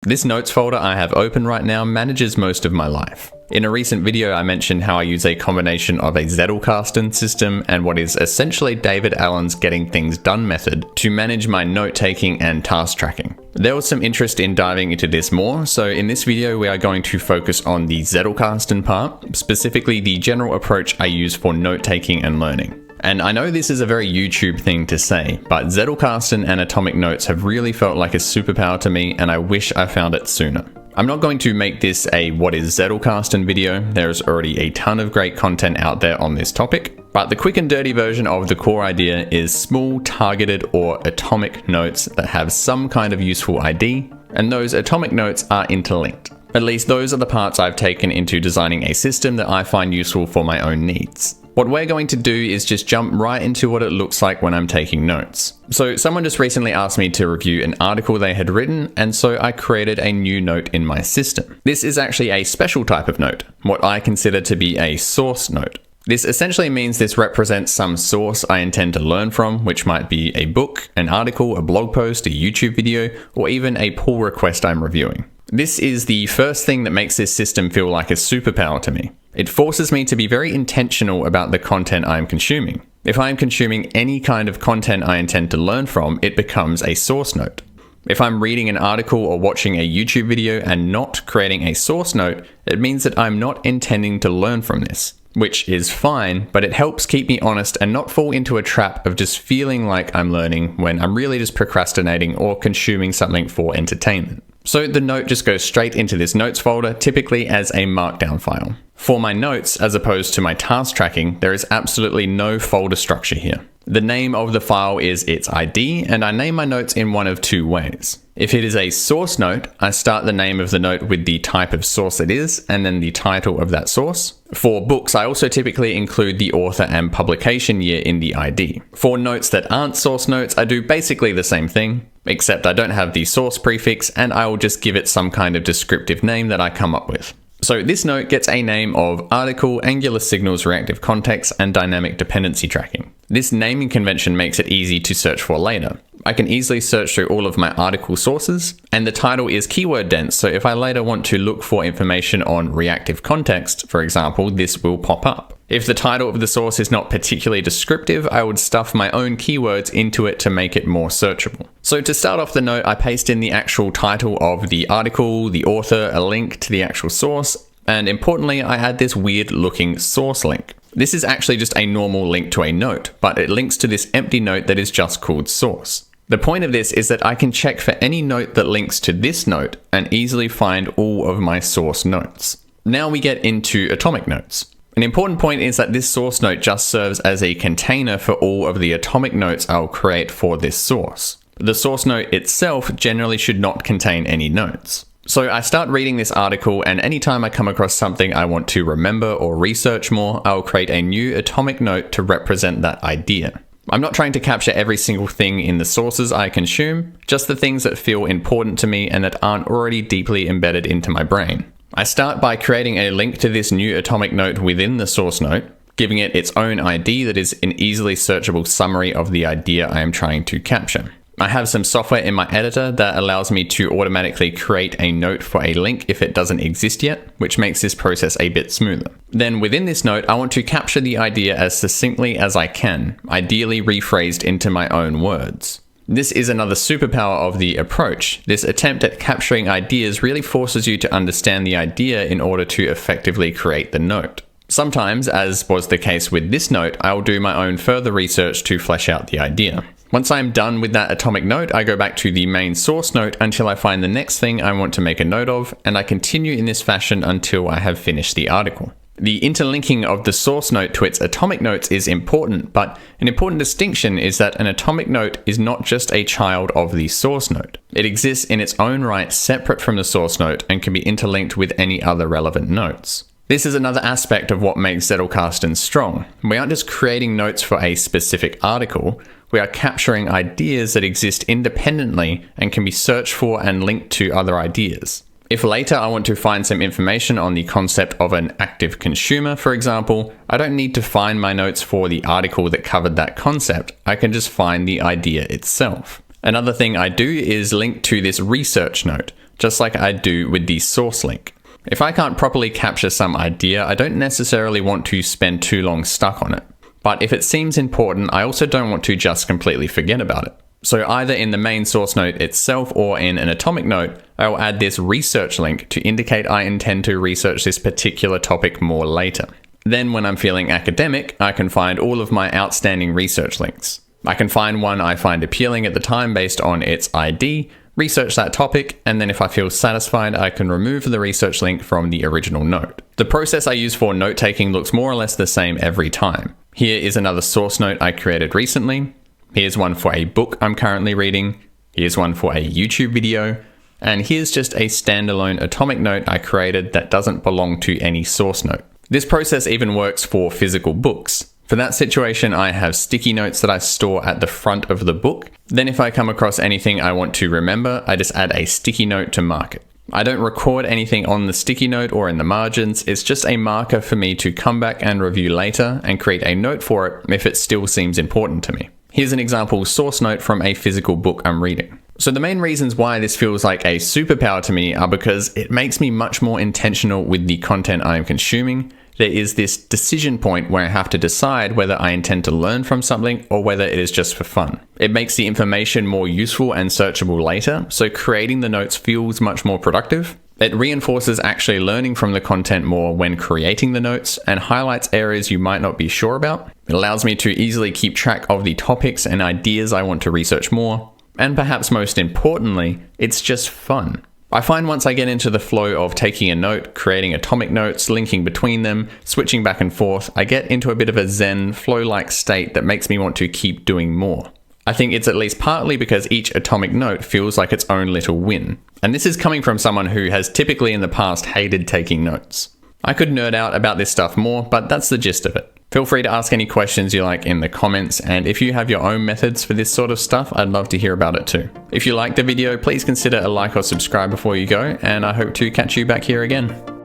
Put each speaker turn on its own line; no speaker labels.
This notes folder I have open right now manages most of my life. In a recent video I mentioned how I use a combination of a Zettelkasten system and what is essentially David Allen's getting things done method to manage my note taking and task tracking. There was some interest in diving into this more, so in this video we are going to focus on the Zettelkasten part, specifically the general approach I use for note taking and learning. And I know this is a very YouTube thing to say, but Zettelkasten and atomic notes have really felt like a superpower to me, and I wish I found it sooner. I'm not going to make this a what is Zettelkasten video, there's already a ton of great content out there on this topic, but the quick and dirty version of the core idea is small, targeted or atomic notes that have some kind of useful ID, and those atomic notes are interlinked. At least those are the parts I've taken into designing a system that I find useful for my own needs. What we're going to do is just jump right into what it looks like when I'm taking notes. So someone just recently asked me to review an article they had written, and so I created a new note in my system. This is actually a special type of note, what I consider to be a source note. This essentially means this represents some source I intend to learn from, which might be a book, an article, a blog post, a YouTube video, or even a pull request I'm reviewing. This is the first thing that makes this system feel like a superpower to me. It forces me to be very intentional about the content I am consuming. If I am consuming any kind of content I intend to learn from, it becomes a source note. If I'm reading an article or watching a YouTube video and not creating a source note, it means that I'm not intending to learn from this, which is fine, but it helps keep me honest and not fall into a trap of just feeling like I'm learning when I'm really just procrastinating or consuming something for entertainment. So the note just goes straight into this notes folder, typically as a markdown file. For my notes, as opposed to my task tracking, there is absolutely no folder structure here. The name of the file is its ID, and I name my notes in one of two ways. If it is a source note, I start the name of the note with the type of source it is, and then the title of that source. For books, I also typically include the author and publication year in the ID. For notes that aren't source notes, I do basically the same thing, except I don't have the source prefix, and I will just give it some kind of descriptive name that I come up with. So this note gets a name of article, angular signals, reactive context, and dynamic dependency tracking. This naming convention makes it easy to search for later. I can easily search through all of my article sources, and the title is keyword dense, so if I later want to look for information on reactive context, for example, this will pop up. If the title of the source is not particularly descriptive, I would stuff my own keywords into it to make it more searchable. So to start off the note, I paste in the actual title of the article, the author, a link to the actual source, and importantly, I add this weird looking source link. This is actually just a normal link to a note, but it links to this empty note that is just called source. The point of this is that I can check for any note that links to this note and easily find all of my source notes. Now we get into atomic notes. An important point is that this source note just serves as a container for all of the atomic notes I'll create for this source. The source note itself generally should not contain any notes. So I start reading this article, and anytime I come across something I want to remember or research more, I'll create a new atomic note to represent that idea. I'm not trying to capture every single thing in the sources I consume, just the things that feel important to me and that aren't already deeply embedded into my brain. I start by creating a link to this new atomic note within the source note, giving it its own ID that is an easily searchable summary of the idea I am trying to capture. I have some software in my editor that allows me to automatically create a note for a link if it doesn't exist yet, which makes this process a bit smoother. Then within this note, I want to capture the idea as succinctly as I can, ideally rephrased into my own words. This is another superpower of the approach. This attempt at capturing ideas really forces you to understand the idea in order to effectively create the note. Sometimes, as was the case with this note, I will do my own further research to flesh out the idea. Once I'm done with that atomic note, I go back to the main source note until I find the next thing I want to make a note of, and I continue in this fashion until I have finished the article. The interlinking of the source note to its atomic notes is important, but an important distinction is that an atomic note is not just a child of the source note. It exists in its own right, separate from the source note, and can be interlinked with any other relevant notes. This is another aspect of what makes Zettelkasten strong. We aren't just creating notes for a specific article, we are capturing ideas that exist independently and can be searched for and linked to other ideas. If later I want to find some information on the concept of an active consumer, for example, I don't need to find my notes for the article that covered that concept, I can just find the idea itself. Another thing I do is link to this research note. just like I do with the source link. If I can't properly capture some idea, I don't necessarily want to spend too long stuck on it. But if it seems important, I also don't want to just completely forget about it. So either in the main source note itself or in an atomic note, I will add this research link to indicate I intend to research this particular topic more later. Then when I'm feeling academic, I can find all of my outstanding research links. I can find one I find appealing at the time based on its ID, research that topic, and then if I feel satisfied, I can remove the research link from the original note. The process I use for note taking looks more or less the same every time. Here is another source note I created recently. Here's one for a book I'm currently reading. Here's one for a YouTube video. And here's just a standalone atomic note I created that doesn't belong to any source note. This process even works for physical books. For that situation, I have sticky notes that I store at the front of the book. Then if I come across anything I want to remember, I just add a sticky note to mark it. I don't record anything on the sticky note or in the margins, it's just a marker for me to come back and review later and create a note for it if it still seems important to me. Here's an example source note from a physical book I'm reading. So the main reasons why this feels like a superpower to me are because it makes me much more intentional with the content I am consuming. There is this decision point where I have to decide whether I intend to learn from something or whether it is just for fun. It makes the information more useful and searchable later, so creating the notes feels much more productive. It reinforces actually learning from the content more when creating the notes and highlights areas you might not be sure about. It allows me to easily keep track of the topics and ideas I want to research more. And perhaps most importantly, it's just fun. I find once I get into the flow of taking a note, creating atomic notes, linking between them, switching back and forth, I get into a bit of a zen, flow-like state that makes me want to keep doing more. I think it's at least partly because each atomic note feels like its own little win. And this is coming from someone who has typically in the past hated taking notes. I could nerd out about this stuff more, but that's the gist of it. Feel free to ask any questions you like in the comments, and if you have your own methods for this sort of stuff, I'd love to hear about it too. If you liked the video, please consider a like or subscribe before you go, and I hope to catch you back here again.